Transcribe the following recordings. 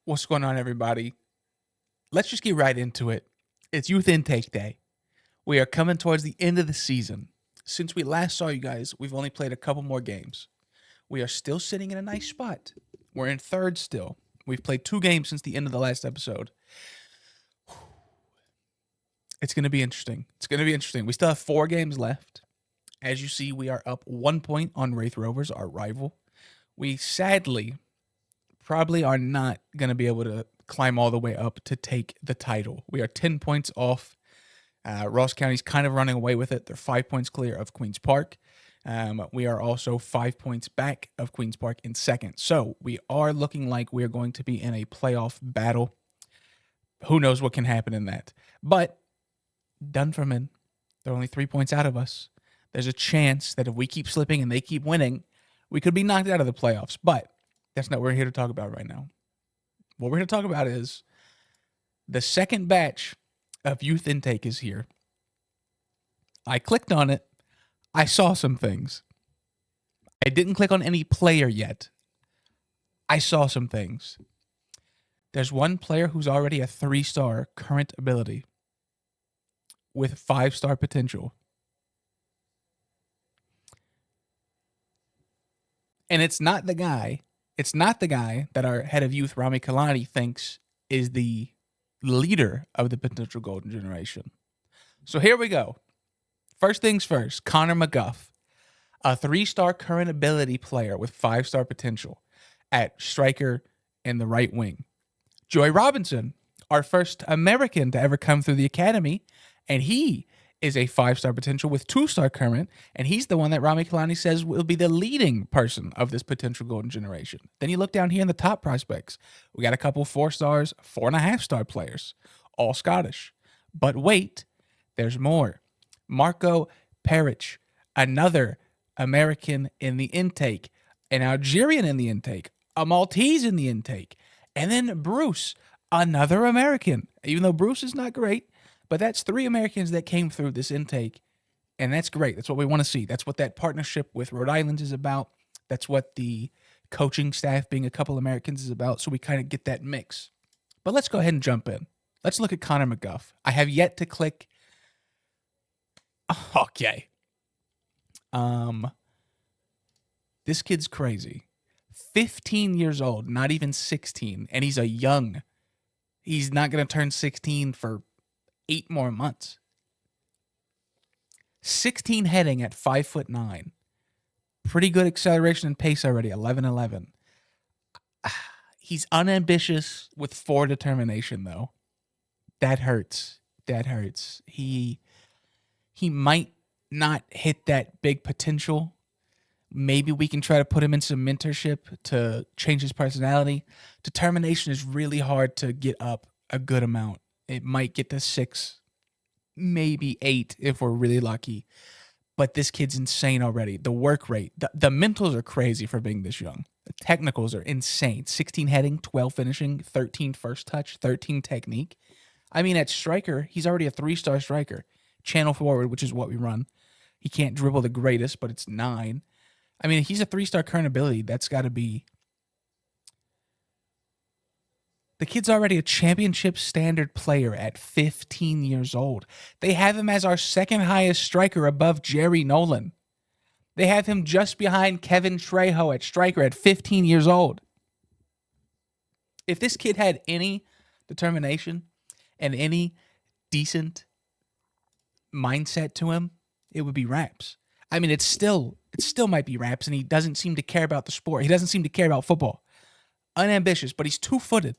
What's going on, everybody? Let's just get right into it. It's Youth Intake Day. We are coming towards the end of the season. Since we last saw you guys, we've only played a couple more games. We are still sitting in a nice spot. We're in third still. We've played 2 games since the end of the last episode. It's going to be interesting. We still have 4 games left. As you see, we are up 1 point on Wraith Rovers, our rival. We sadly probably are not going to be able to climb all the way up to take the title. We are 10 points off. Ross County's kind of running away with it. They're 5 points clear of Queen's Park. We are also 5 points back of Queen's Park in second. So we are looking like we are going to be in a playoff battle. Who knows what can happen in that? But Dunfermline, they're only 3 points out of us. There's a chance that if we keep slipping and they keep winning, we could be knocked out of the playoffs. But that's not what we're here to talk about right now. What we're here to talk about is the second batch of youth intake is here. I clicked on it. I saw some things. I didn't click on any player yet. I saw some things. There's one player who's already a 3-star current ability with 5-star potential. And it's not the guy that our head of youth, Rami Kalani, thinks is the leader of the potential golden generation. So here we go. First things first, Connor McGuff, a 3-star current ability player with 5-star potential at striker and the right wing. Joy Robinson, our first American to ever come through the academy, and he is a 5-star potential with 2-star current, and he's the one that Rami Kalani says will be the leading person of this potential golden generation. Then you look down here in the top prospects. We got a couple 4-stars, 4.5-star players, all Scottish. But wait, there's more. Marco Peric, another American in the intake, an Algerian in the intake, a Maltese in the intake, and then Bruce, another American. Even though Bruce is not great, but that's 3 Americans that came through this intake, and that's great. That's what we want to see. That's what that partnership with Rhode Island is about. That's what the coaching staff being a couple Americans is about, so we kind of get that mix. But let's go ahead and jump in. Let's look at Connor McGuff. I have yet to click. Okay. This kid's crazy. 15 years old, not even 16, and he's a young. He's not going to turn 16 for 8 more months. 16 heading at 5'9". Pretty good acceleration and pace already, 11-11. He's unambitious with 4 determination, though. That hurts. He might not hit that big potential. Maybe we can try to put him in some mentorship to change his personality. Determination is really hard to get up a good amount. It might get to 6, maybe 8 if we're really lucky. But this kid's insane already. The work rate, the mentals are crazy for being this young. The technicals are insane. 16 heading, 12 finishing, 13 first touch, 13 technique. I mean, at striker, he's already a 3-star striker. Channel forward, which is what we run. He can't dribble the greatest, but it's 9. I mean, if he's a 3-star current ability, that's got to be... The kid's already a championship standard player at 15 years old. They have him as our second highest striker above Jerry Nolan. They have him just behind Kevin Trejo at striker at 15 years old. If this kid had any determination and any decent mindset to him, it would be raps. I mean, it still might be raps, and he doesn't seem to care about the sport. He doesn't seem to care about football. Unambitious, but he's 2-footed.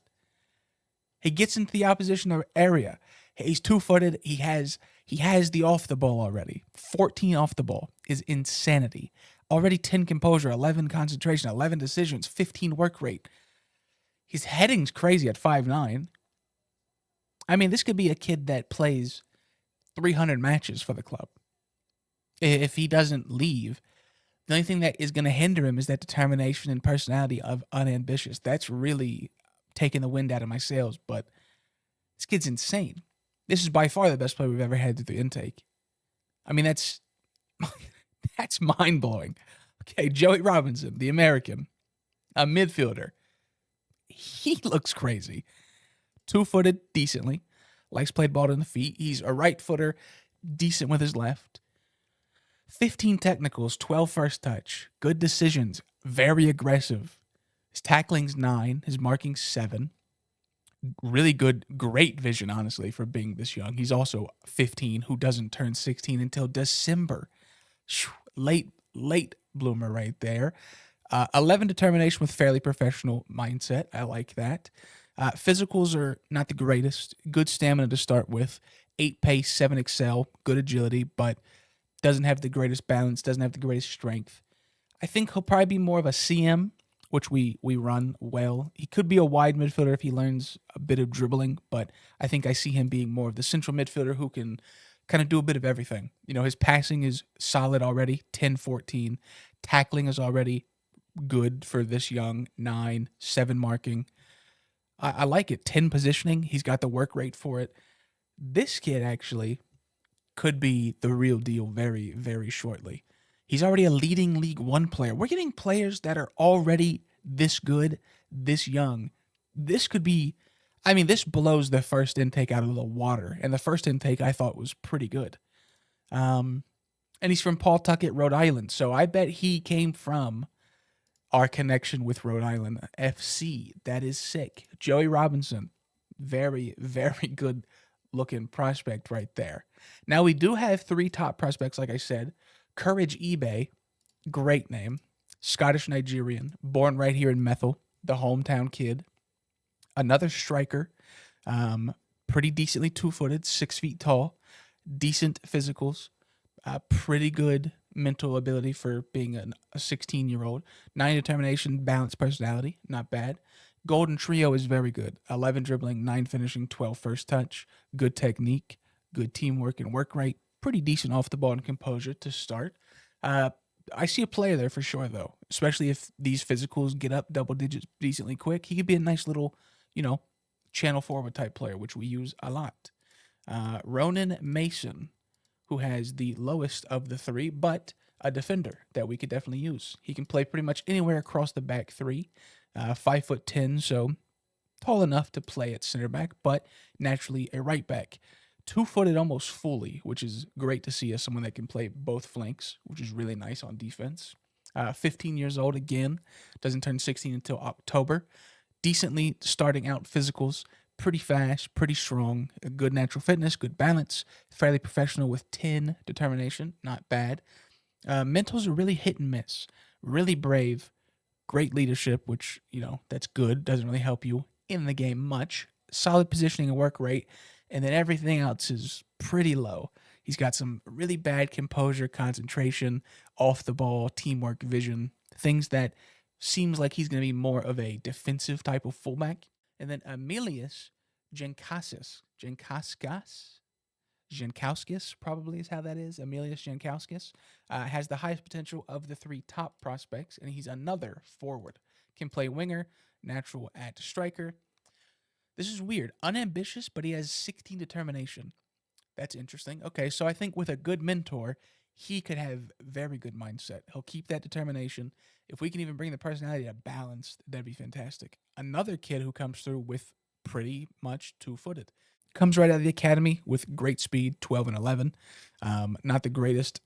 He gets into the opposition area. He's 2-footed. He has the off the ball already. 14 off the ball is insanity. Already 10 composure, 11 concentration, 11 decisions, 15 work rate. His heading's crazy at 5'9". I mean, this could be a kid that plays 300 matches for the club. If he doesn't leave, the only thing that is going to hinder him is that determination and personality of unambitious. That's really taking the wind out of my sails, but this kid's insane. This is by far the best player we've ever had through the intake. I mean, that's mind-blowing. Okay, Joey Robinson, the American, a midfielder. he looks crazy. 2-footed, decently. Likes played ball in the feet. He's a right footer, decent with his left. 15 technicals, 12 first touch. Good decisions, very aggressive. His tackling's 9, his marking's 7. Really good, great vision, honestly, for being this young. He's also 15, who doesn't turn 16 until December. Late bloomer right there. 11 determination with fairly professional mindset. I like that. Physicals are not the greatest. Good stamina to start with. 8 pace, 7 excel, good agility, but doesn't have the greatest balance, doesn't have the greatest strength. I think he'll probably be more of a CM, which we run well. He could be a wide midfielder if he learns a bit of dribbling, but I think I see him being more of the central midfielder who can kind of do a bit of everything. His passing is solid already, 10-14. Tackling is already good for this young, 9, 7 marking. I like it. 10 positioning. He's got the work rate for it. This kid actually could be the real deal very, very shortly. He's already a leading League One player. We're getting players that are already this good, this young. This could be, this blows the first intake out of the water. And the first intake I thought was pretty good. And he's from Pawtucket, Rhode Island. So I bet he came from our connection with Rhode Island FC. That is sick. Joey Robinson, very, very good looking prospect right there. Now we do have 3 top prospects, like I said. Courage eBay, great name. Scottish Nigerian, born right here in Methil, the hometown kid. Another striker, pretty decently 2-footed, 6 feet tall, decent physicals, pretty good mental ability for being a 16-year-old. 9 determination, balanced personality, not bad. Golden trio is very good. 11 dribbling, 9 finishing, 12 first touch. Good technique, good teamwork and work rate. Pretty decent off the ball and composure to start. I see a player there for sure, though, especially if these physicals get up double digits decently quick. He could be a nice little, channel forward type player, which we use a lot. Ronan Mason, who has the lowest of the 3, but a defender that we could definitely use. He can play pretty much anywhere across the back 3. 5'10", so tall enough to play at center back, but naturally a right back. 2-footed almost fully, which is great to see as someone that can play both flanks, which is really nice on defense. 15 years old again, doesn't turn 16 until October. Decently starting out physicals, pretty fast, pretty strong, good natural fitness, good balance, fairly professional with 10 determination, not bad. Mentals are really hit and miss, really brave, great leadership, which, that's good, doesn't really help you in the game much. Solid positioning and work rate, and then everything else is pretty low. He's got some really bad composure, concentration, off the ball, teamwork, vision, things that seems like he's going to be more of a defensive type of fullback. And then Emilius Jankowskis probably is how that is. Emilius Jankowskis has the highest potential of the 3 top prospects, and he's another forward. Can play winger, natural at striker. This is weird. Unambitious, but he has 16 determination. That's interesting. Okay, so I think with a good mentor, he could have very good mindset. He'll keep that determination. If we can even bring the personality to balance, that'd be fantastic. Another kid who comes through with pretty much 2-footed. Comes right out of the academy with great speed, 12 and 11. Not the greatest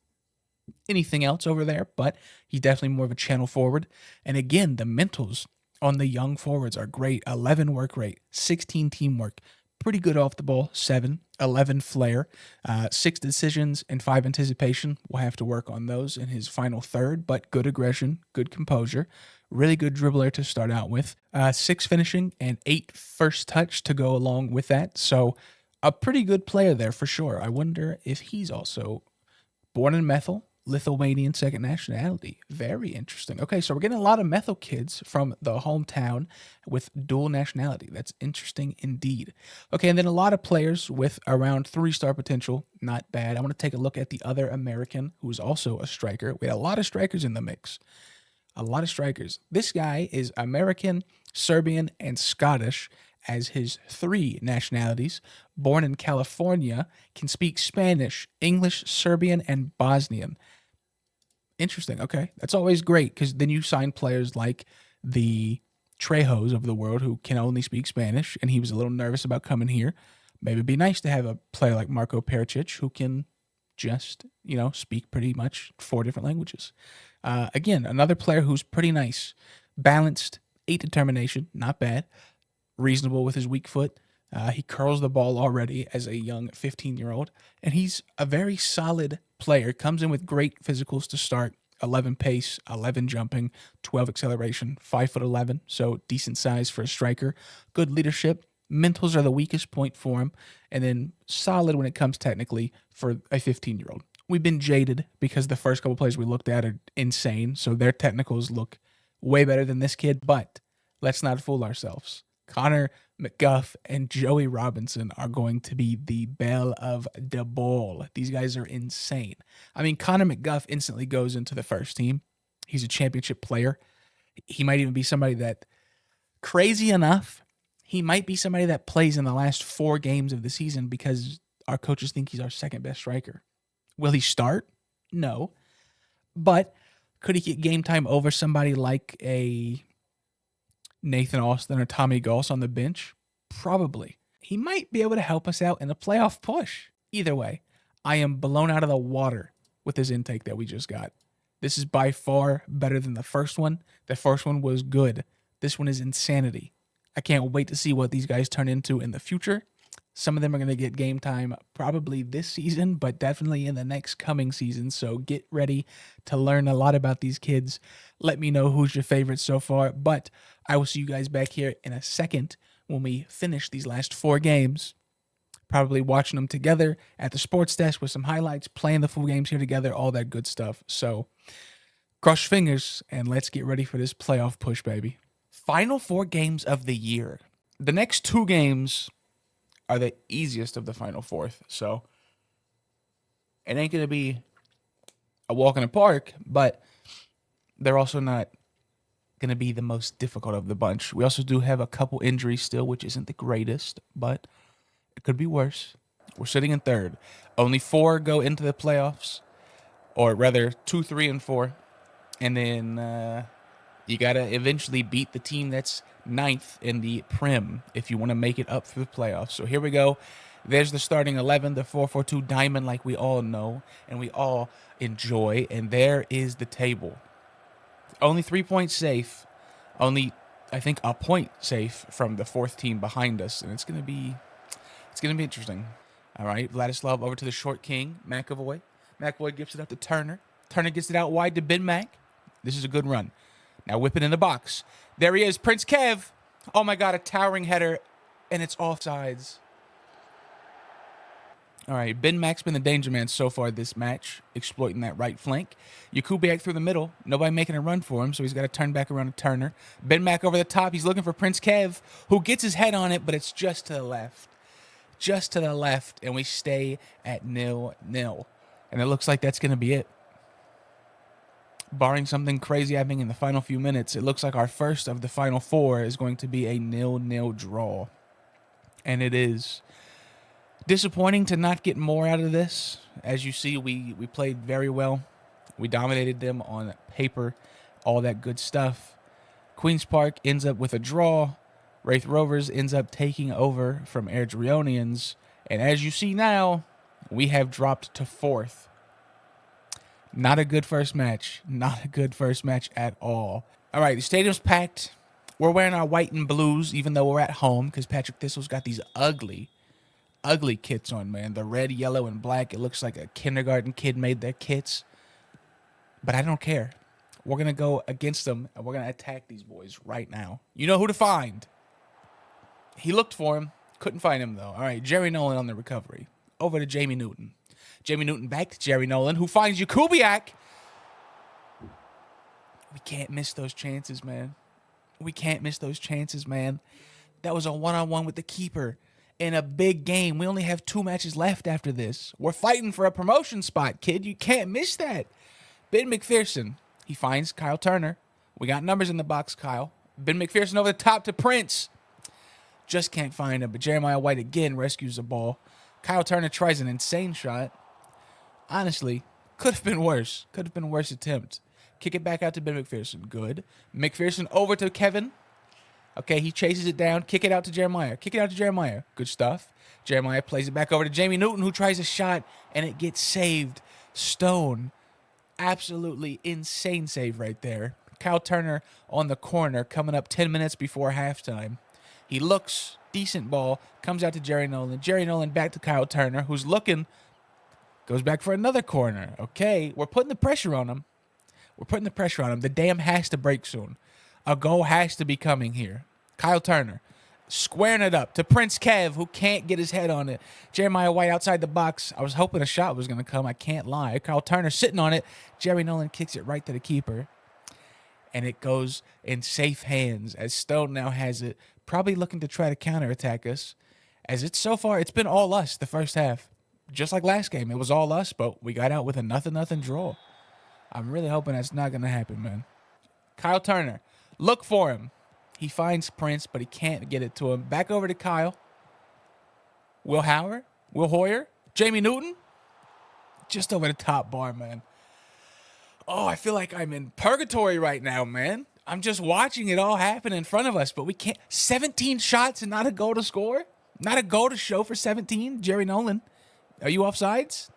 anything else over there, but he's definitely more of a channel forward. And again, the mentals on the young forwards are great. 11 work rate, 16 teamwork, pretty good off the ball, 7, 11 flair, 6 decisions, and 5 anticipation. We'll have to work on those in his final third, but good aggression, good composure, really good dribbler to start out with. 6 finishing and 8 first touch to go along with that. So a pretty good player there for sure. I wonder if he's also born in Methil, Lithuanian second nationality. Very interesting. Okay, so we're getting a lot of Methil kids from the hometown with dual nationality. That's interesting indeed. Okay, and then a lot of players with around 3-star potential. Not bad. I want to take a look at the other American who's also a striker. We had a lot of strikers in the mix. A lot of strikers. This guy is American, Serbian, and Scottish as his 3 nationalities. Born in California, can speak Spanish, English, Serbian, and Bosnian. Interesting. Okay. That's always great because then you sign players like the Trejos of the world who can only speak Spanish, and he was a little nervous about coming here. Maybe it'd be nice to have a player like Marco Pericic who can just, speak pretty much 4 different languages. Again, another player who's pretty nice, balanced, 8 determination, not bad, reasonable with his weak foot. He curls the ball already as a young 15-year-old, and he's a very solid player. Comes in with great physicals to start. 11 pace, 11 jumping, 12 acceleration, 5'11", so decent size for a striker. Good leadership. Mentals are the weakest point for him, and then solid when it comes technically for a 15-year-old. We've been jaded because the first couple plays we looked at are insane, so their technicals look way better than this kid, but let's not fool ourselves. Connor McGuff and Joey Robinson are going to be the belle of the ball. These guys are insane. I mean, Connor McGuff instantly goes into the first team. He's a championship player. He might even be somebody that, crazy enough, he might be somebody that plays in the last 4 games of the season because our coaches think he's our second best striker. Will he start? No. But could he get game time over somebody like a Nathan Austin or Tommy Goss on the bench? Probably. He might be able to help us out in a playoff push. Either way, I am blown out of the water with this intake that we just got. This is by far better than the first one. The first one was good. This one is insanity. I can't wait to see what these guys turn into in the future. Some of them are going to get game time probably this season, but definitely in the next coming season. So get ready to learn a lot about these kids. Let me know who's your favorite so far. But I will see you guys back here in a second when we finish these last 4 games. Probably watching them together at the sports desk with some highlights, playing the full games here together, all that good stuff. So cross your fingers and let's get ready for this playoff push, baby. Final 4 games of the year. The next 2 games are the easiest of the final 4th. So it ain't going to be a walk in the park, but they're also not going to be the most difficult of the bunch. We also do have a couple injuries still, which isn't the greatest, but it could be worse. We're sitting in 3rd. Only 4 go into the playoffs, or rather 2, 3, and 4. And then you got to eventually beat the team that's 9th in the Prim if you want to make it up for the playoffs. So here we go. There's the starting 11, the 4-4-2 diamond like we all know and we all enjoy. And there is the table. Only 3 points safe. Only, I think, a point safe from the 4th team behind us. And it's going to be interesting. All right, Vladislav over to the short king, McAvoy. McAvoy gives it up to Turner. Turner gets it out wide to Ben Mac. This is a good run. Now whip it in the box. There he is, Prince Kev. Oh my God, a towering header, and it's offsides. All right, Ben Mac's been the danger man so far this match, exploiting that right flank. Jakubiak through the middle. Nobody making a run for him, so he's got to turn back around to Turner. Ben Mac over the top. He's looking for Prince Kev, who gets his head on it, but it's just to the left. Just to the left, and we stay at 0-0. And it looks like that's going to be it. Barring something crazy happening in the final few minutes, it looks like our first of the final 4 is going to be a 0-0 draw. And it is disappointing to not get more out of this. As you see, we played very well. We dominated them on paper, all that good stuff. Queen's Park ends up with a draw. Wraith Rovers ends up taking over from Air Drionians. And as you see now, we have dropped to 4th. Not a good first match. Not a good first match at all. All right, the stadium's packed. We're wearing our white and blues, even though we're at home, because Patrick Thistle's got these ugly kits on, man. The red, yellow, and black. It looks like a kindergarten kid made their kits. But I don't care. We're going to go against them, and we're going to attack these boys right now. You know who to find. He looked for him. Couldn't find him, though. All right, Jerry Nolan on the recovery. Over to Jamie Newton. Jamie Newton back to Jerry Nolan, who finds Jakubiak. We can't miss those chances, man. We can't miss those chances, man. That was a one-on-one with the keeper in a big game. We only have 2 matches left after this. We're fighting for a promotion spot, kid. You can't miss that. Ben McPherson, he finds Kyle Turner. We got numbers in the box, Kyle. Ben McPherson over the top to Prince. Just can't find him, but Jeremiah White again rescues the ball. Kyle Turner tries an insane shot. Honestly, could have been worse. Could have been a worse attempt. Kick it back out to Ben McPherson. Good. McPherson over to Kevin. Okay, he chases it down. Kick it out to Jeremiah. Kick it out to Jeremiah. Good stuff. Jeremiah plays it back over to Jamie Newton, who tries a shot, and it gets saved. Stone. Absolutely insane save right there. Kyle Turner on the corner coming up 10 minutes before halftime. He looks, decent ball, comes out to Jerry Nolan. Jerry Nolan back to Kyle Turner, who's looking, goes back for another corner. Okay, we're putting the pressure on him. We're putting the pressure on him. The dam has to break soon. A goal has to be coming here. Kyle Turner squaring it up to Prince Kev, who can't get his head on it. Jeremiah White outside the box. I was hoping a shot was going to come. I can't lie. Kyle Turner sitting on it. Jerry Nolan kicks it right to the keeper. And it goes in safe hands as Stone now has it, probably looking to try to counterattack us. As it's so far, it's been all us the first half. Just like last game, it was all us, but we got out with a 0-0 draw. I'm really hoping that's not going to happen, man. Kyle Turner, look for him. He finds Prince, but he can't get it to him. Back over to Kyle. Will Hoyer, Jamie Newton. Just over the top bar, man. Oh, I feel like I'm in purgatory right now, man. I'm just watching it all happen in front of us, but we can't. 17 shots and not a goal to score? Not a goal to show for 17? Jerry Nolan, are you offsides?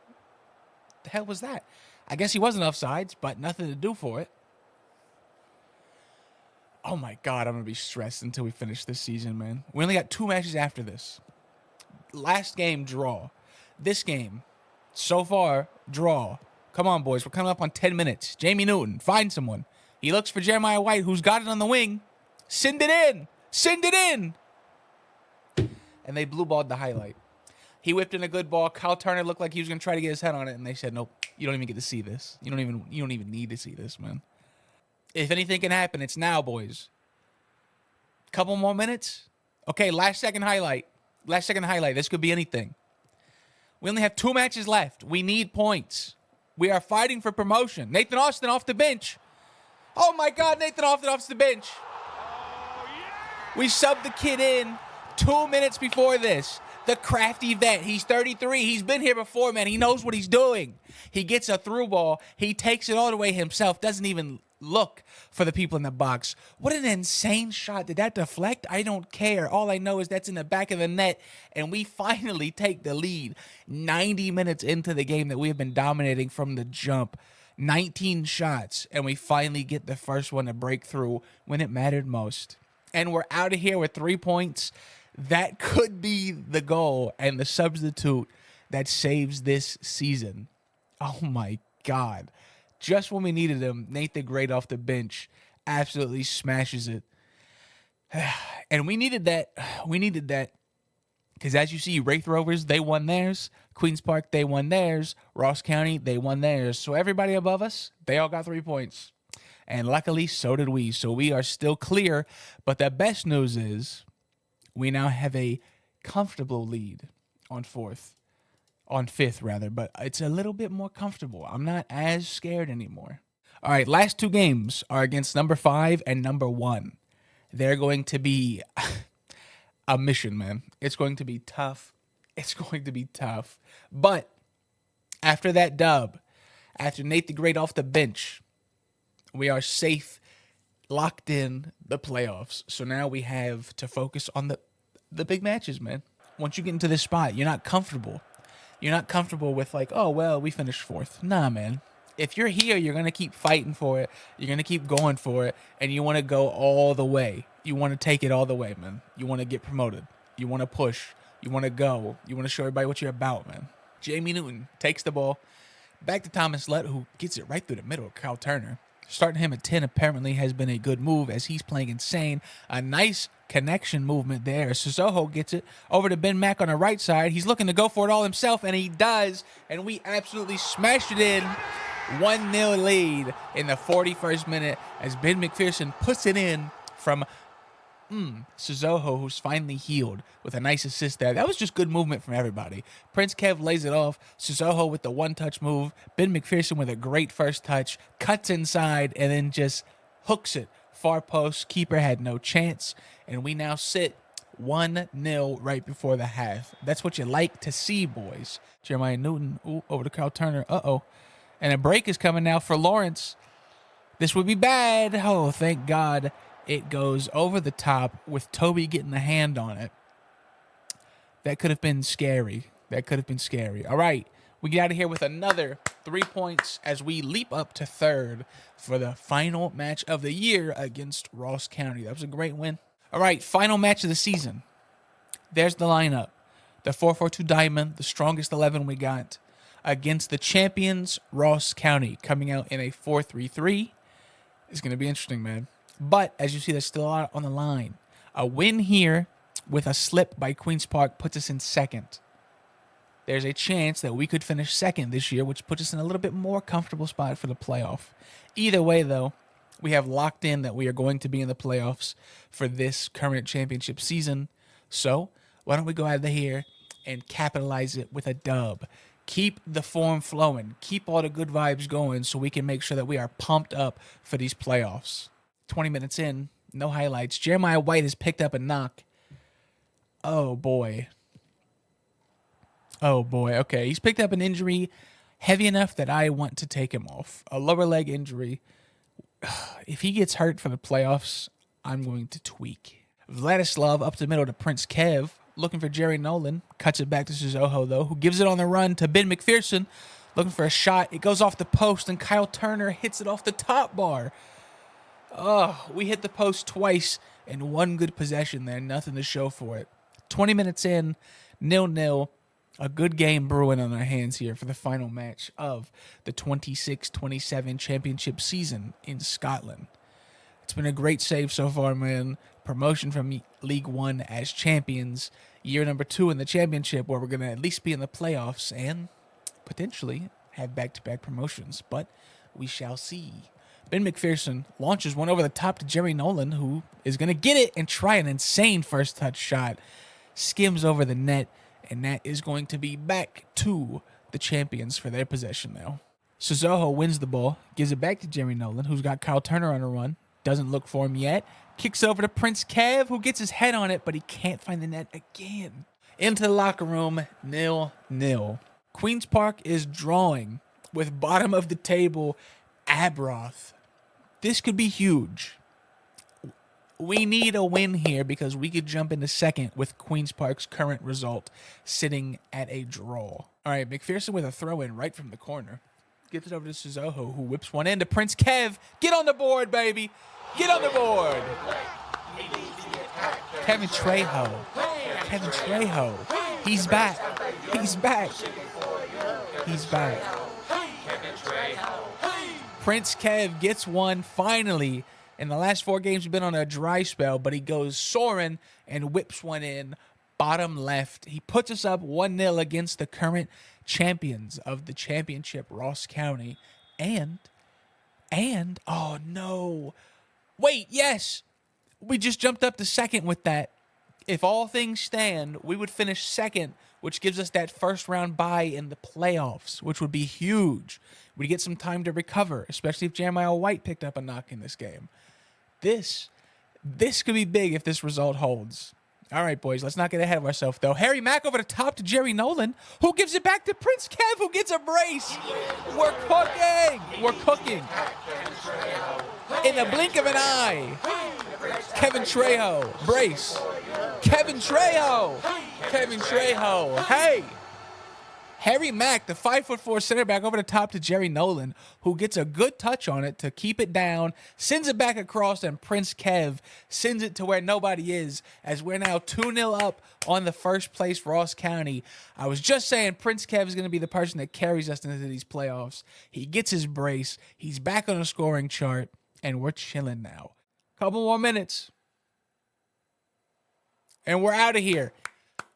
The hell was that? I guess he wasn't offsides, but nothing to do for it. Oh, my God, I'm going to be stressed until we finish this season, man. We only got 2 matches after this. Last game, draw. This game, so far, draw. Come on, boys. We're coming up on 10 minutes. Jamie Newton, find someone. He looks for Jeremiah White, who's got it on the wing. Send it in. Send it in. And they blue balled the highlight. He whipped in a good ball. Kyle Turner looked like he was going to try to get his head on it, and they said, nope, you don't even get to see this. You don't even need to see this, man. If anything can happen, it's now, boys. Couple more minutes. Okay, last second highlight. This could be anything. We only have 2 matches left. We need points. We are fighting for promotion. Nathan Austin off the bench. Oh, my God, Nathan Austin off the bench. We subbed the kid in 2 minutes before this. The crafty vet. He's 33. He's been here before, man. He knows what he's doing. He gets a through ball. He takes it all the way himself. Doesn't even look for the people in the box. What an insane shot. Did that deflect? I don't care. All I know is that's in the back of the net, and we finally take the lead 90 minutes into the game that we have been dominating from the jump. 19 shots, and we finally get the first one to break through when it mattered most. And we're out of here with 3 points. That could be the goal and the substitute that saves this season. Oh, my God. Just when we needed him, Nate the Great off the bench absolutely smashes it. And we needed that. Because as you see, Wraith Rovers, they won theirs. Queens Park, they won theirs. Ross County, they won theirs. So everybody above us, they all got 3 points. And luckily, so did we. So we are still clear. But the best news is we now have a comfortable lead on fifth, but it's a little bit more comfortable. I'm not as scared anymore. All right, last 2 games are against number 5 and number 1. They're going to be a mission, man. It's going to be tough. But after that dub, after Nate the Great off the bench, we are safe, locked in the playoffs. So now we have to focus on the big matches, man. Once you get into this spot, you're not comfortable. You're not comfortable with like, oh, well, we finished 4th. Nah, man. If you're here, you're going to keep fighting for it. You're going to keep going for it. And you want to go all the way. You want to take it all the way, man. You want to get promoted. You want to push. You want to go. You want to show everybody what you're about, man. Jamie Newton takes the ball back to Thomas Lett, who gets it right through the middle of Kyle Turner. Starting him at 10 apparently has been a good move as he's playing insane. A nice connection movement there. Sissoko gets it over to Ben Mack on the right side. He's looking to go for it all himself, and he does. And we absolutely smashed it in. 1-0 lead in the 41st minute as Ben McPherson puts it in from Sissoko, who's finally healed with a nice assist there. That was just good movement from everybody. Prince Kev lays it off. Sissoko with the one-touch move. Ben McPherson with a great first touch. Cuts inside and then just hooks it. Far post. Keeper had no chance. And we now sit 1-0 right before the half. That's what you like to see, boys. Jeremiah Newton over to Kyle Turner. Uh-oh. And a break is coming now for Lawrence. This would be bad. Oh, thank God. It goes over the top with Toby getting the hand on it. That could have been scary. All right, we get out of here with another 3 points as we leap up to third for the final match of the year against Ross County. That was a great win. All right, final match of the season. There's the lineup. The 4-4-2 diamond, the strongest 11 we got, against the champions, Ross County, coming out in a 4-3-3. It's going to be interesting, man. But as you see, there's still a lot on the line. A win here with a slip by Queen's Park puts us in second. There's a chance that we could finish second this year, which puts us in a little bit more comfortable spot for the playoff. Either way, though, we have locked in that we are going to be in the playoffs for this current championship season. So why don't we go out of here and capitalize it with a dub? Keep the form flowing. Keep all the good vibes going so we can make sure that we are pumped up for these playoffs. 20 minutes in, no highlights. Jeremiah White has picked up a knock. Oh, boy. Okay, he's picked up an injury heavy enough that I want to take him off. A lower leg injury. If he gets hurt for the playoffs, I'm going to tweak. Vladislav up the middle to Prince Kev. Looking for Jerry Nolan. Cuts it back to Suzoho, though, who gives it on the run to Ben McPherson. Looking for a shot. It goes off the post, and Kyle Turner hits it off the top bar. Oh, we hit the post twice in one good possession there. Nothing to show for it. 20 minutes in, 0-0. A good game brewing on our hands here for the final match of the 26-27 championship season in Scotland. It's been a great save so far, man. Promotion from League One as champions. Year number 2 in the championship where we're going to at least be in the playoffs and potentially have back-to-back promotions. But we shall see. Ben McPherson launches one over the top to Jerry Nolan, who is going to get it and try an insane first touch shot. Skims over the net, and that is going to be back to the champions for their possession now. Suzoho wins the ball, gives it back to Jerry Nolan, who's got Kyle Turner on a run. Doesn't look for him yet. Kicks over to Prince Kev, who gets his head on it, but he can't find the net again. Into the locker room, 0-0. Queen's Park is drawing with bottom of the table Abroth. This could be huge. We need a win here because we could jump into second with Queen's Park's current result sitting at a draw. All right, McPherson with a throw-in right from the corner. Gives it over to Suzoho, who whips one in to Prince Kev. Get on the board, baby. Get on the board. Kevin Trejo. He's back. Prince Kev gets one finally. In the last 4 games, we've been on a dry spell, but he goes soaring and whips one in bottom left. He puts us up 1-0 against the current champions of the championship, Ross County. And, oh no. Wait, yes. We just jumped up to second with that. If all things stand, we would finish second, which gives us that first round bye in the playoffs, which would be huge. We'd get some time to recover, especially if Jeremiah White picked up a knock in this game. This could be big if this result holds. All right, boys, let's not get ahead of ourselves, though. Harry Mack over the top to Jerry Nolan, who gives it back to Prince Kev, who gets a brace. We're cooking. In the blink of an eye. Kevin Trejo, brace. Kevin Trejo. Hey. Harry Mack, the 5'4" center back over the top to Jerry Nolan, who gets a good touch on it to keep it down, sends it back across, and Prince Kev sends it to where nobody is, as we're now 2-0 up on the first place Ross County. I was just saying Prince Kev is going to be the person that carries us into these playoffs. He gets his brace. He's back on the scoring chart, and we're chilling now. Couple more minutes, and we're out of here.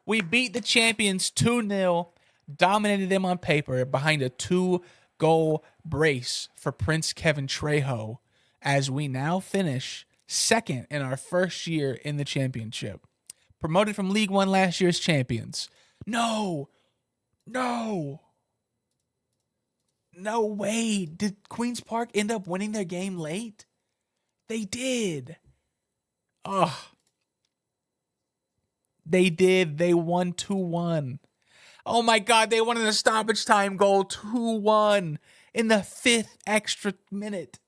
We beat the champions 2-0. Dominated them on paper behind a 2-goal brace for Prince Kevin Trejo as we now finish second in our first year in the championship. Promoted from League One last year's champions. No way. Did Queen's Park end up winning their game late? They did. They did. They won 2-1. Oh, my God, they won in a stoppage time goal, 2-1 in the 5th extra minute.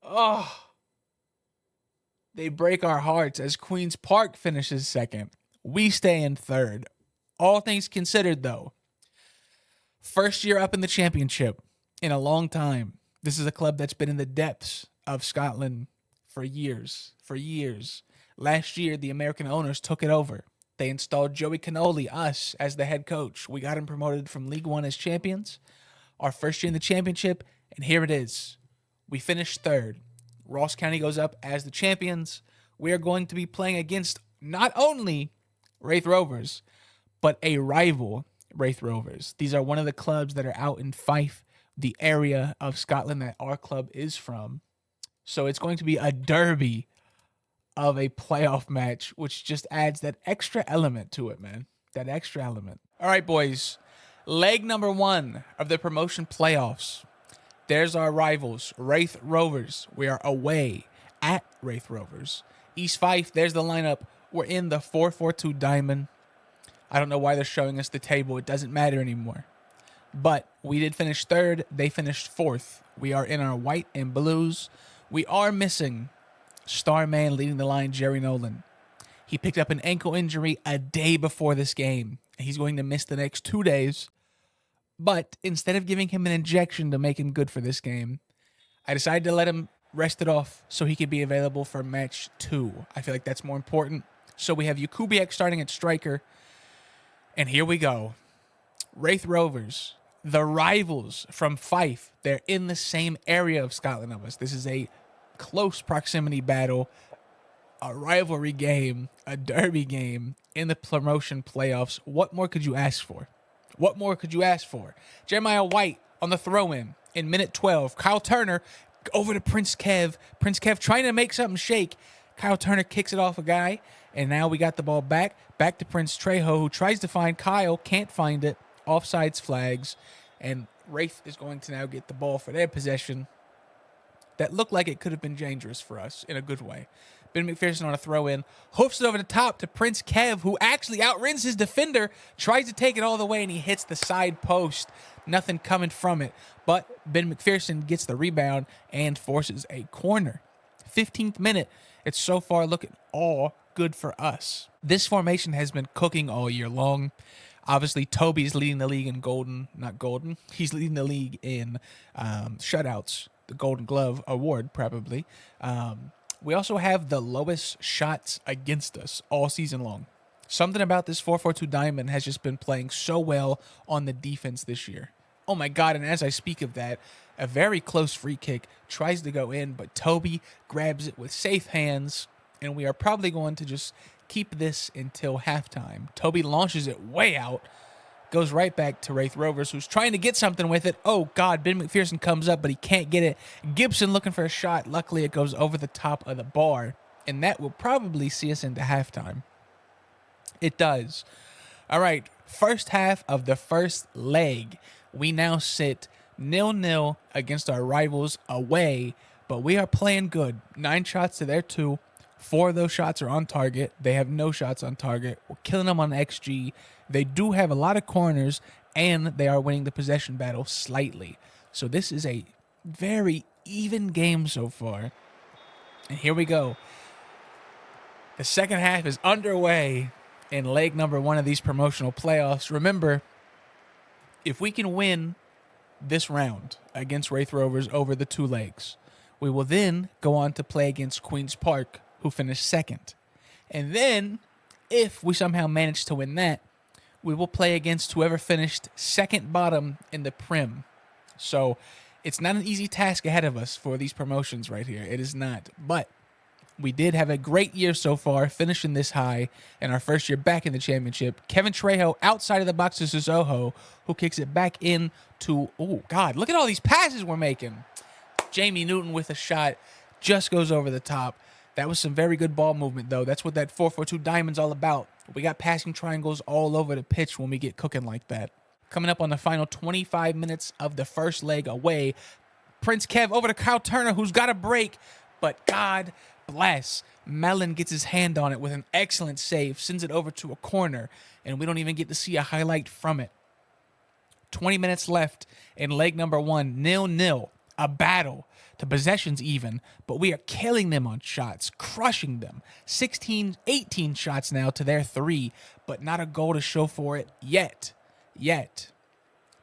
Oh, They break our hearts as Queen's Park finishes second. We stay in third. All things considered, though, first year up in the championship in a long time. This is a club that's been in the depths of Scotland for years. For years. Last year, the American owners took it over. They installed Joey Kannoli, us, as the head coach. We got him promoted from League One as champions. Our first year in the championship, and here it is. We finished third. Ross County goes up as the champions. We are going to be playing against not only Wraith Rovers, but a rival Wraith Rovers. These are one of the clubs that are out in Fife, the area of Scotland that our club is from. So it's going to be a derby of a playoff match, which just adds that extra element to it, man. That extra element. All right, boys. Leg number 1 of the promotion playoffs. There's our rivals, Wraith Rovers. We are away at Wraith Rovers. East Fife, there's the lineup. We're in the 4-4-2 diamond. I don't know why they're showing us the table. It doesn't matter anymore. But we did finish third. They finished fourth. We are in our white and blues. We are missing star man leading the line, Jerry Nolan. He picked up an ankle injury a day before this game. He's going to miss the next 2 days. But instead of giving him an injection to make him good for this game, I decided to let him rest it off so he could be available for match 2. I feel like that's more important. So we have Jakubiak starting at striker. And here we go. Wraith Rovers, the rivals from Fife. They're in the same area of Scotland of us. This is a close proximity battle, a rivalry game, a derby game in the promotion playoffs. What more could you ask for? What more could you ask for? Jeremiah White on the throw-in in minute 12. Kyle Turner over to Prince Kev. Prince Kev trying to make something shake. Kyle Turner kicks it off a guy, and now we got the ball back to Prince Trejo, who tries to find Kyle, can't find it. Offsides flags, and Wraith is going to now get the ball for their possession. That looked like it could have been dangerous for us in a good way. Ben McPherson on a throw-in, hoofs it over the top to Prince Kev, who actually outruns his defender, tries to take it all the way, and he hits the side post. Nothing coming from it, but Ben McPherson gets the rebound and forces a corner. 15th minute. It's so far looking all good for us. This formation has been cooking all year long. Obviously, Toby's leading the league in he's leading the league in shutouts, the Golden Glove Award, probably. We also have the lowest shots against us all season long. Something about this 4-4-2 diamond has just been playing so well on the defense this year. Oh my God, and as I speak of that, a very close free kick tries to go in, but Toby grabs it with safe hands, and we are probably going to just keep this until halftime. Toby launches it way out, goes right back to Wraith Rovers, who's trying to get something with it. Oh, God, Ben McPherson comes up, but he can't get it. Gibson looking for a shot. Luckily, it goes over the top of the bar, and that will probably see us into halftime. It does. All right, first half of the first leg. We now sit 0-0 against our rivals away, but we are playing good. 9 shots to their 2. 4 of those shots are on target. They have no shots on target. We're killing them on XG. They do have a lot of corners, and they are winning the possession battle slightly. So this is a very even game so far. And here we go. The second half is underway in leg number 1 of these promotional playoffs. Remember, if we can win this round against Wraith Rovers over the 2 legs, we will then go on to play against Queen's Park, who finished second. And then, if we somehow manage to win that, we will play against whoever finished second bottom in the Prim. So, it's not an easy task ahead of us for these promotions right here. It is not. But we did have a great year so far, finishing this high in our first year back in the championship. Kevin Trejo outside of the box to Suzoho, who kicks it back in to, oh, God, look at all these passes we're making. Jamie Newton with a shot, just goes over the top. That was some very good ball movement, though. That's what that 4-4-2 diamond's all about. We got passing triangles all over the pitch when we get cooking like that. Coming up on the final 25 minutes of the first leg away, Prince Kev over to Kyle Turner, who's got a break, but God bless. Mellon gets his hand on it with an excellent save, sends it over to a corner, and we don't even get to see a highlight from it. 20 minutes left in leg number 1, 0-0, a battle. to possessions even, but we are killing them on shots, crushing them. 16, 18 shots now to their 3, but not a goal to show for it yet.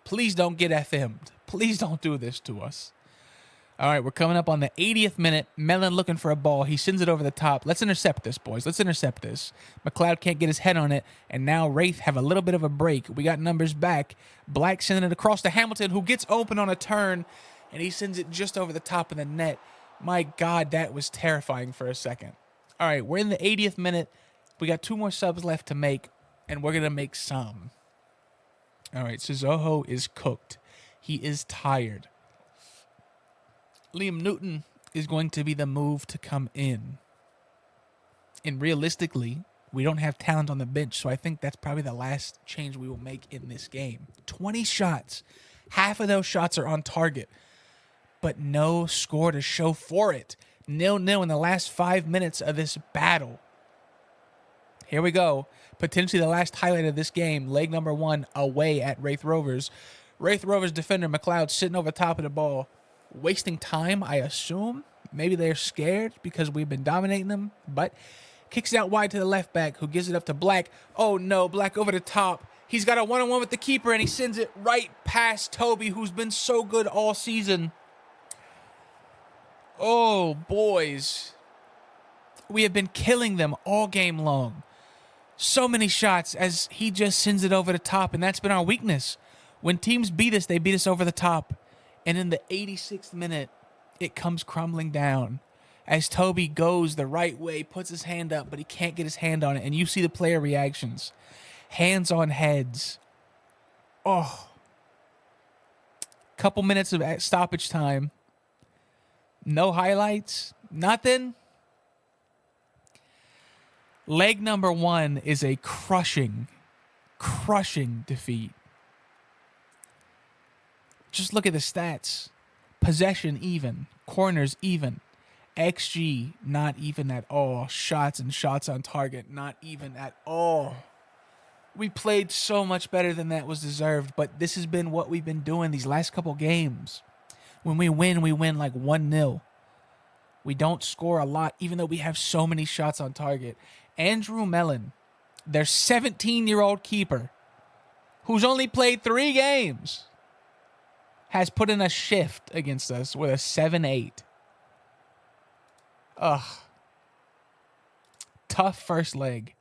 Please don't get FM'd. Please don't do this to us. All right, we're coming up on the 80th minute. Mellon looking for a ball. He sends it over the top. Let's intercept this, boys. Let's intercept this. McLeod can't get his head on it, and now Wraith have a little bit of a break. We got numbers back. Black sending it across to Hamilton, who gets open on a turn, and he sends it just over the top of the net. My God, that was terrifying for a second. All right, we're in the 80th minute. We got 2 more subs left to make, and we're going to make some. All right, Sissoko is cooked. He is tired. Liam Newton is going to be the move to come in. And realistically, we don't have talent on the bench, so I think that's probably the last change we will make in this game. 20 shots. Half of those shots are on target, but no score to show for it. 0-0 in the last 5 minutes of this battle. Here we go. Potentially the last highlight of this game. Leg number 1 away at Wraith Rovers. Wraith Rovers defender McLeod sitting over top of the ball. Wasting time, I assume. Maybe they're scared because we've been dominating them. But kicks it out wide to the left back, who gives it up to Black. Oh, no. Black over the top. He's got a one-on-one with the keeper, and he sends it right past Toby, who's been so good all season. Oh, boys. We have been killing them all game long. So many shots as he just sends it over the top, and that's been our weakness. When teams beat us, they beat us over the top. And in the 86th minute, it comes crumbling down as Toby goes the right way, puts his hand up, but he can't get his hand on it. And you see the player reactions. Hands on heads. Oh. Couple minutes of stoppage time. No highlights. Nothing. Leg number 1 is a crushing defeat. Just look at the stats. Possession even. Corners even. XG not even at all. Shots and shots on target not even at all. We played so much better than that was deserved, but this has been what we've been doing these last couple games. When we win like 1-0. We don't score a lot, even though we have so many shots on target. Andrew Mellon, their 17-year-old keeper, who's only played 3 games, has put in a shift against us with a 7-8. Ugh. Tough first leg.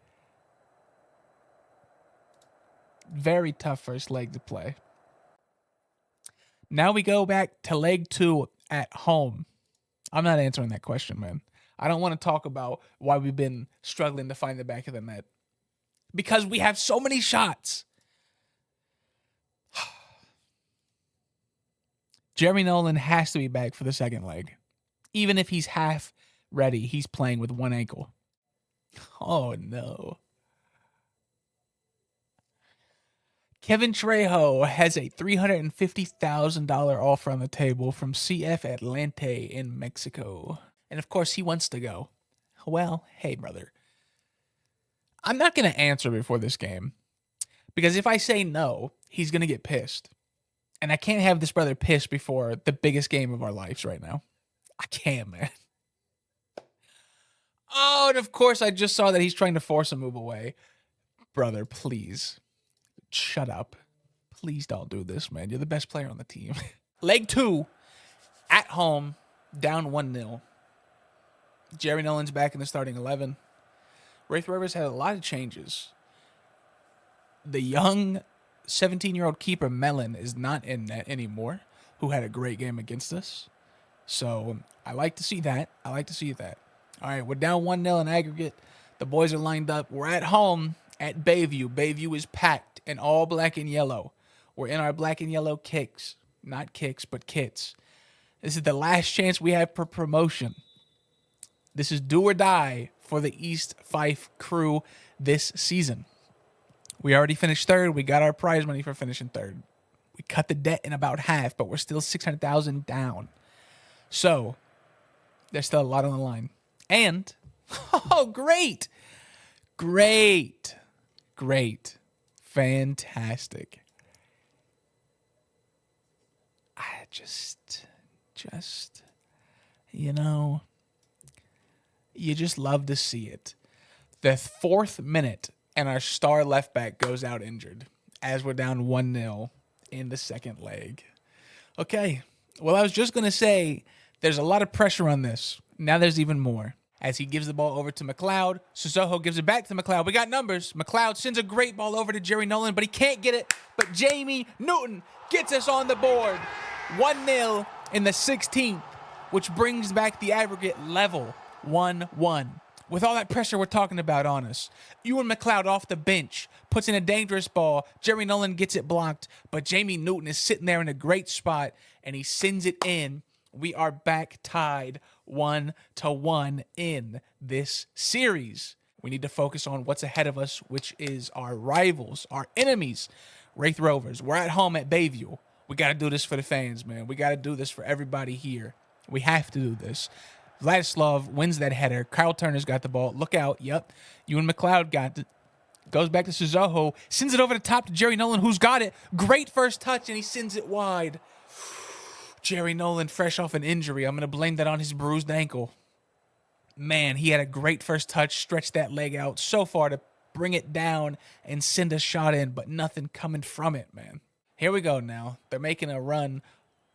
Very tough first leg to play. Now we go back to leg 2 at home. I'm not answering that question, man. I don't want to talk about why we've been struggling to find the back of the net. Because we have so many shots. Jeremy Nolan has to be back for the second leg. Even if he's half ready, he's playing with one ankle. Oh, no. Kevin Trejo has a $350,000 offer on the table from CF Atlante in Mexico. And of course, he wants to go. Well, hey, brother. I'm not going to answer before this game. Because if I say no, he's going to get pissed. And I can't have this brother pissed before the biggest game of our lives right now. I can't, man. Oh, and of course, I just saw that he's trying to force a move away. Brother, please. Shut up. Please don't do this, man. You're the best player on the team. Leg 2, at home, down 1-0. Jerry Nolan's back in the starting 11. Wraith Rovers had a lot of changes. The young 17-year-old keeper, Mellon, is not in net anymore, who had a great game against us. So I like to see that. All right, we're down 1-0 in aggregate. The boys are lined up. We're at home at Bayview. Bayview is packed in all black and yellow. We're in our black and yellow kicks. Not kicks, but kits. This is the last chance we have for promotion. This is do or die for the East Fife crew this season. We already finished third. We got our prize money for finishing third. We cut the debt in about half, but we're still $600,000 down. So there's still a lot on the line. And, oh, great. Fantastic. I just You know, you just love to see it. The 4th minute, and our star left back goes out injured as we're down 1-0 in the second leg. Okay, well, I was just going to say there's a lot of pressure on this. Now there's even more. As he gives the ball over to McLeod, Sissoko gives it back to McLeod. We got numbers. McLeod sends a great ball over to Jerry Nolan, but he can't get it. But Jamie Newton gets us on the board. 1-0 in the 16th, which brings back the aggregate level 1-1. With all that pressure we're talking about on us, Ewan McLeod off the bench puts in a dangerous ball. Jerry Nolan gets it blocked, but Jamie Newton is sitting there in a great spot, and he sends it in. We are back tied 1-1 in this series. We need to focus on what's ahead of us, which is our rivals, our enemies, Wraith Rovers. We're at home at Bayview. We got to do this for the fans, man. We got to do this for everybody here. We have to do this. Vladislav wins that header. Kyle Turner's got the ball. Look out. Yep. Ewan McLeod got it. Goes back to Sissoko. Sends it over the top to Jerry Nolan, who's got it. Great first touch, and he sends it wide. Jerry Nolan, fresh off an injury. I'm going to blame that on his bruised ankle. Man, he had a great first touch. Stretched that leg out so far to bring it down and send a shot in, but nothing coming from it, man. Here we go now. They're making a run,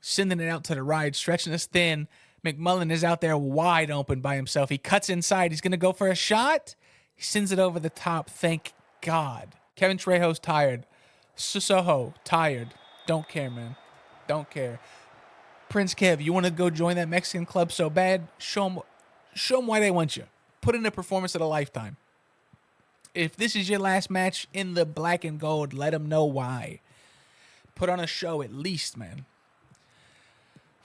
sending it out to the right, stretching us thin. McMullen is out there wide open by himself. He cuts inside. He's going to go for a shot. He sends it over the top. Thank God. Kevin Trejo's tired. Sissoko, tired. Don't care, man. Don't care. Prince Kev, you want to go join that Mexican club so bad? Show them why they want you. Put in a performance of a lifetime. If this is your last match in the black and gold, let them know why. Put on a show at least, man.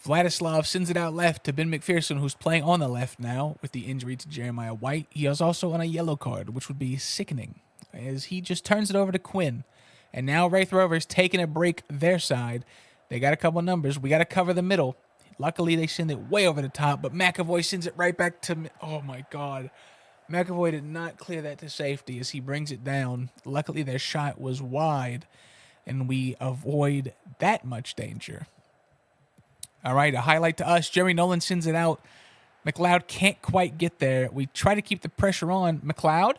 Vladislav sends it out left to Ben McPherson, who's playing on the left now with the injury to Jeremiah White. He is also on a yellow card, which would be sickening, as he just turns it over to Quinn. And now Wraith Rovers taking a break their side. They got a couple numbers. We got to cover the middle. Luckily, they send it way over the top, but McAvoy sends it right back to... Oh, my God. McAvoy did not clear that to safety as he brings it down. Luckily, their shot was wide, and we avoid that much danger. All right, a highlight to us. Jerry Nolan sends it out. McLeod can't quite get there. We try to keep the pressure on. McLeod?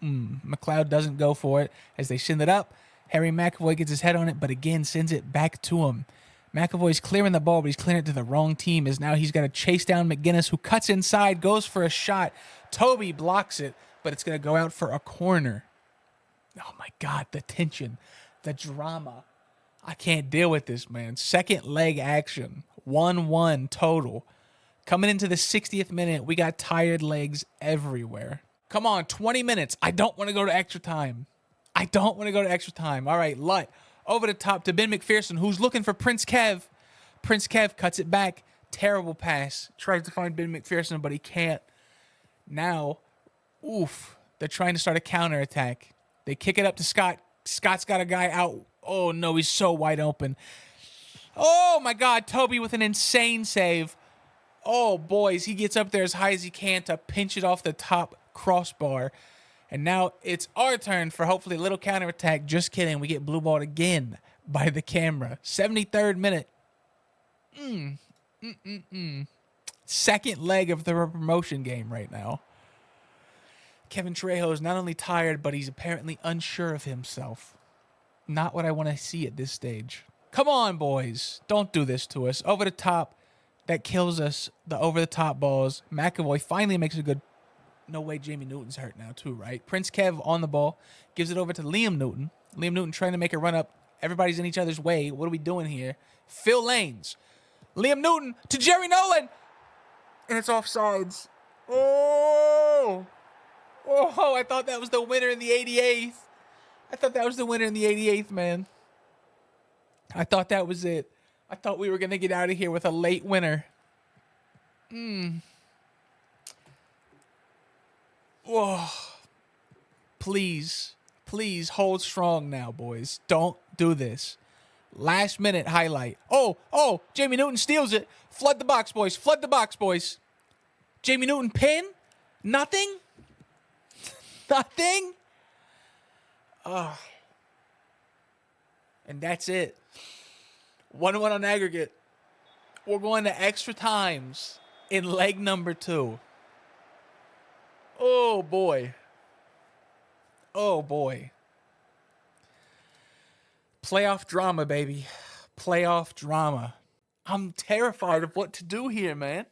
McLeod doesn't go for it as they send it up. Harry McAvoy gets his head on it, but again sends it back to him. McAvoy's clearing the ball, but he's clearing it to the wrong team as now he's got to chase down McGinnis, who cuts inside, goes for a shot. Toby blocks it, but it's going to go out for a corner. Oh, my God, the tension, the drama. I can't deal with this, man. Second leg action, 1-1 total. Coming into the 60th minute, we got tired legs everywhere. Come on, 20 minutes. I don't want to go to extra time. All right, Lutt over the top to Ben McPherson, who's looking for Prince Kev. Prince Kev cuts it back. Terrible pass. Tries to find Ben McPherson, but he can't. Now, they're trying to start a counterattack. They kick it up to Scott. Scott's got a guy out. Oh, no, he's so wide open. Oh, my God, Toby with an insane save. Oh, boys, he gets up there as high as he can to pinch it off the top crossbar. And now it's our turn for hopefully a little counterattack. Just kidding. We get blue balled again by the camera. 73rd minute. Second leg of the promotion game right now. Kevin Trejo is not only tired, but he's apparently unsure of himself. Not what I want to see at this stage. Come on, boys. Don't do this to us. Over the top. That kills us. The over-the-top balls. McAvoy finally makes a good... No way Jamie Newton's hurt now too, right? Prince Kev on the ball. Gives it over to Liam Newton. Liam Newton trying to make a run up. Everybody's in each other's way. What are we doing here? Phil Lanes. Liam Newton to Jerry Nolan. And it's offsides. Oh, I thought that was the winner in the 88th. Man. I thought that was it. I thought we were going to get out of here with a late winner. Whoa. Please hold strong now, boys. Don't do this. Last minute highlight. Oh, Jamie Newton steals it. Flood the box, boys. Jamie Newton pin? Nothing? And that's it. 1-1 on aggregate. We're going to extra times. in leg number 2. Oh, boy. Oh, boy. Playoff drama, baby. Playoff drama. I'm terrified of what to do here, man.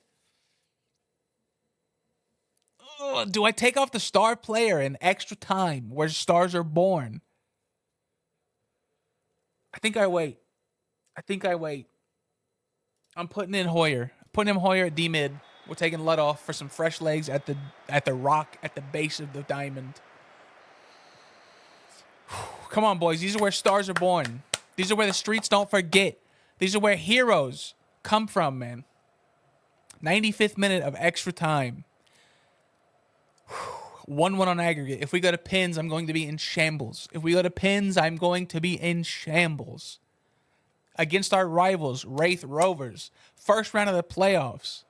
Do I take off the star player in extra time where stars are born? I think I wait. I'm putting in Hoyer. Putting him Hoyer at D-mid. We're taking Ludd off for some fresh legs at the rock at the base of the diamond. Come on, boys. These are where stars are born. These are where the streets don't forget. These are where heroes come from, man. 95th minute of extra time. 1-1 on aggregate. If we go to pins, I'm going to be in shambles. Against our rivals, Wraith Rovers. First round of the playoffs.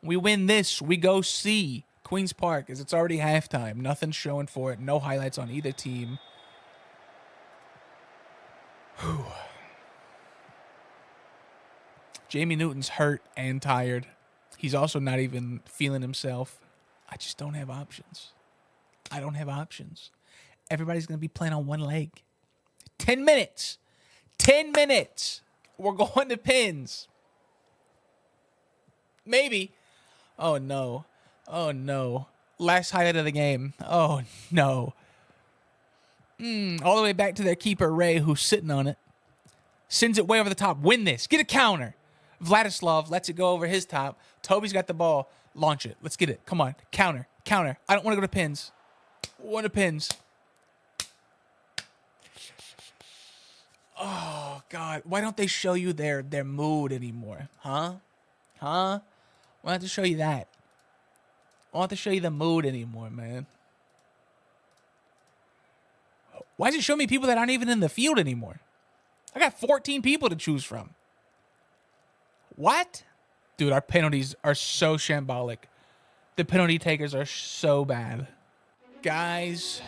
We win this. We go see Queen's Park as it's already halftime. Nothing's showing for it. No highlights on either team. Whew. Jamie Newton's hurt and tired. He's also not even feeling himself. I just don't have options. Everybody's going to be playing on one leg. 10 minutes. 10 minutes. We're going to pins. Maybe. Oh, no. Last highlight of the game. Oh, no. All the way back to their keeper, Ray, who's sitting on it. Sends it way over the top. Win this. Get a counter. Vladislav lets it go over his top. Toby's got the ball. Launch it. Let's get it. Come on. Counter. I don't want to go to pins. Oh, God. Why don't they show you their mood anymore? Huh? Why don't they show you that? I want to show you the mood anymore, man. Why does it show me people that aren't even in the field anymore? I got 14 people to choose from. What? Dude, our penalties are so shambolic. The penalty takers are so bad. Guys.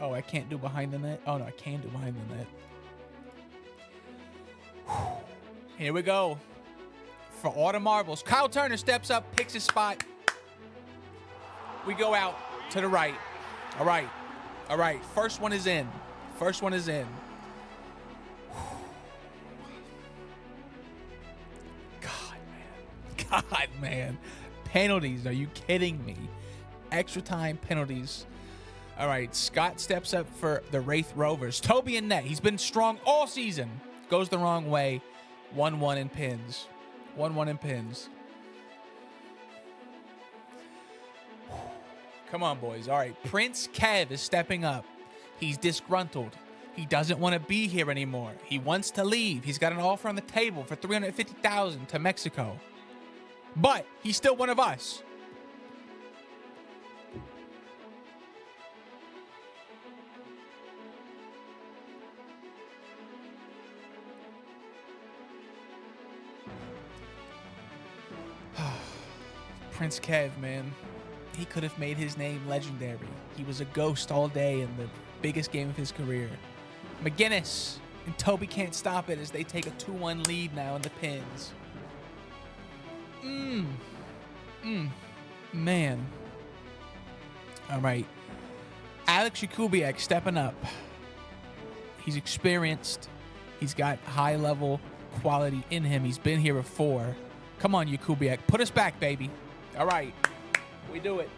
Oh, I can't do behind the net. Oh, no, I can do behind the net. Here we go. For all the marbles. Kyle Turner steps up, picks his spot. We go out to the right. All right. First one is in. God, man. Penalties. Are you kidding me? Extra time penalties. All right. Scott steps up for the Wraith Rovers. Toby in net. He's been strong all season. Goes the wrong way. 1-1 in pins. 1-1 in pins. Come on, boys. All right. Prince Kev is stepping up. He's disgruntled. He doesn't want to be here anymore. He wants to leave. He's got an offer on the table for $350,000 to Mexico. But he's still one of us. Prince Kev, man. He could have made his name legendary. He was a ghost all day in the biggest game of his career. McGinnis and Toby can't stop it as they take a 2-1 lead now in the pins. Man. All right. Alex Jakubiak stepping up. He's experienced. He's got high-level quality in him. He's been here before. Come on, Jakubiak. Put us back, baby. All right. We do it.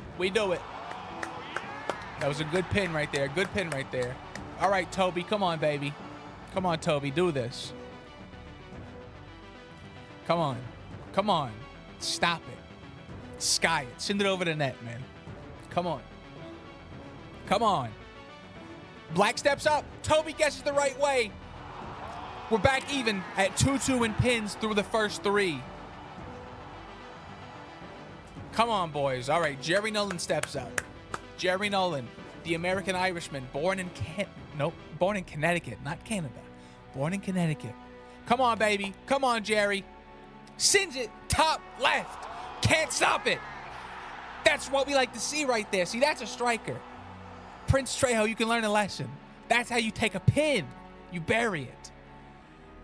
That was a good pin right there. All right, Toby. Come on, baby. Come on, Toby. Do this. Come on. Stop it. Sky it. Send it over the net, man. Come on. Black steps up. Toby guesses the right way. We're back even at 2-2 in pins through the first 3. Come on, boys. All right, Jerry Nolan steps up. Jerry Nolan, the American Irishman, born in Connecticut, not Canada. Born in Connecticut. Come on, baby. Come on, Jerry. Sends it top left. Can't stop it. That's what we like to see right there. See, that's a striker. Prince Trejo, you can learn a lesson. That's how you take a pin. You bury it.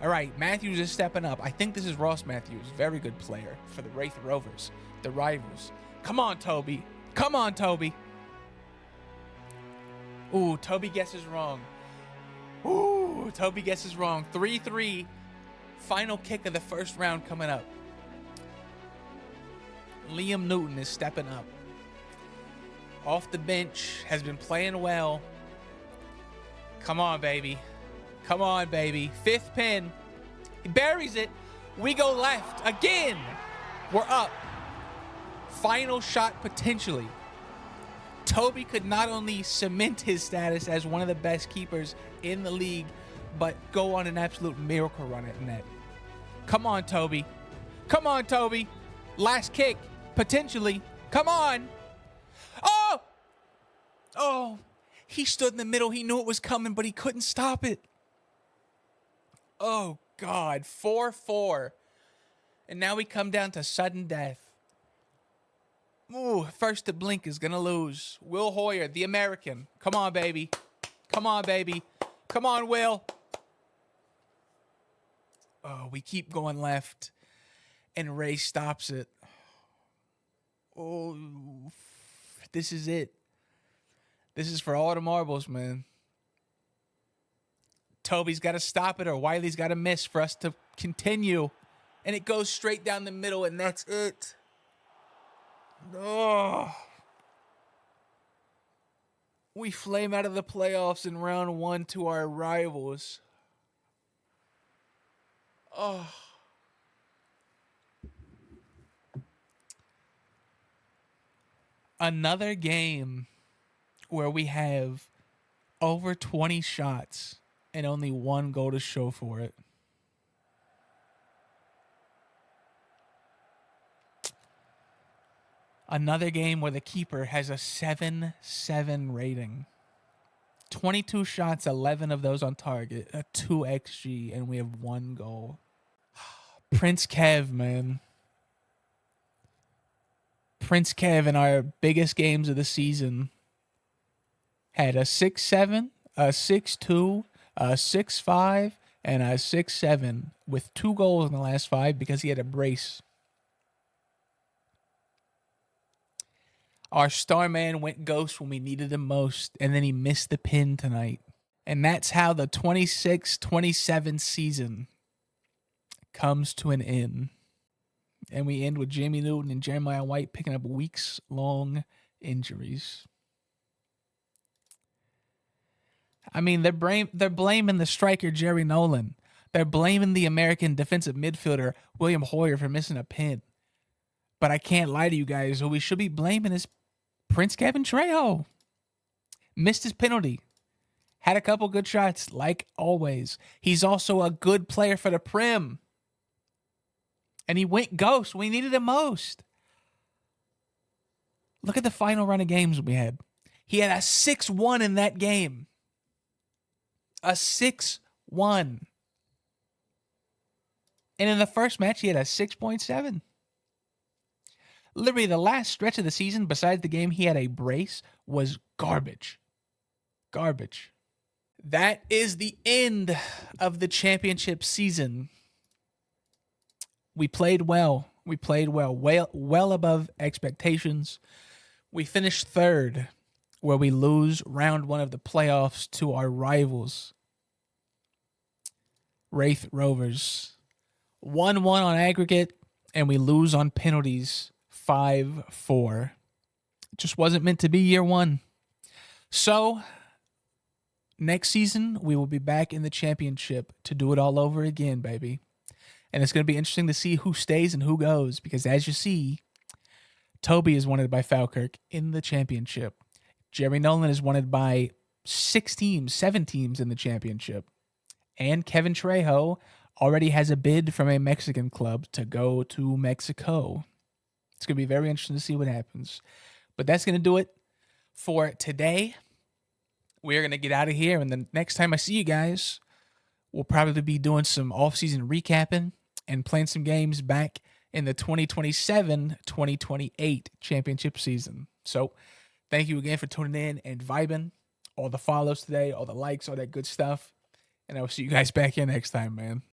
All right, Matthews is stepping up. I think this is Ross Matthews. Very good player for the Wraith Rovers, the rivals. Come on, Toby. Come on, Toby. Ooh, Toby guesses wrong. Ooh, Toby guesses wrong. 3-3. Final kick of the first round coming up. Liam Newton is stepping up. Off the bench, has been playing well. Come on, baby. Come on, baby. Fifth pin. He buries it. We go left again. We're up. Final shot potentially. Toby could not only cement his status as one of the best keepers in the league, but go on an absolute miracle run at net. Come on, Toby. Come on, Toby. Last kick, potentially. Come on. Oh! Oh, he stood in the middle. He knew it was coming, but he couldn't stop it. Oh, God. 4-4. And now we come down to sudden death. Ooh, first to blink is going to lose. Will Hoyer, the American. Come on, baby. Come on, baby. Come on, Will. Oh, we keep going left. And Ray stops it. Oh, this is it. This is for all the marbles, man. Toby's got to stop it or Wiley's got to miss for us to continue. And it goes straight down the middle, and that's it. Oh. We flame out of the playoffs in round one to our rivals. Oh. Another game where we have over 20 shots and only one goal to show for it. Another game where the keeper has a 7-7 rating. 22 shots, 11 of those on target, a 2 XG, and we have one goal. Prince Kev, man. Prince Kev in our biggest games of the season had a 6-7, a 6-2, a 6-5, and a 6-7 with 2 goals in the last 5 because he had a brace. Our star man went ghost when we needed him most, and then he missed the pin tonight. And that's how the 26-27 season comes to an end. And we end with Jamie Newton and Jeremiah White picking up weeks-long injuries. I mean, they're blaming the striker, Jerry Nolan. They're blaming the American defensive midfielder, William Hoyer, for missing a pin. But I can't lie to you guys. Who we should be blaming is Prince Kevin Trejo. Missed his penalty. Had a couple good shots, like always. He's also a good player for the Prem. And he went ghost. We needed him most. Look at the final run of games we had. He had a 6-1 in that game. A 6-1. And in the first match, he had a 6.7. Literally, the last stretch of the season, besides the game he had a brace, was garbage. Garbage. That is the end of the championship season. We played well. We played well above expectations. We finished third, where we lose round one of the playoffs to our rivals, Wraith Rovers. 1-1 on aggregate, and we lose on penalties 5-4. It just wasn't meant to be year one. So, next season, we will be back in the championship to do it all over again, baby. And it's going to be interesting to see who stays and who goes, because as you see, Toby is wanted by Falkirk in the championship. Jerry Nolan is wanted by 7 teams in the championship. And Kevin Trejo already has a bid from a Mexican club to go to Mexico. It's going to be very interesting to see what happens. But that's going to do it for today. We're going to get out of here, and the next time I see you guys, we'll probably be doing some off-season recapping and playing some games back in the 2027-2028 championship season. So thank you again for tuning in and vibing. All the follows today, all the likes, all that good stuff. And I will see you guys back here next time, man.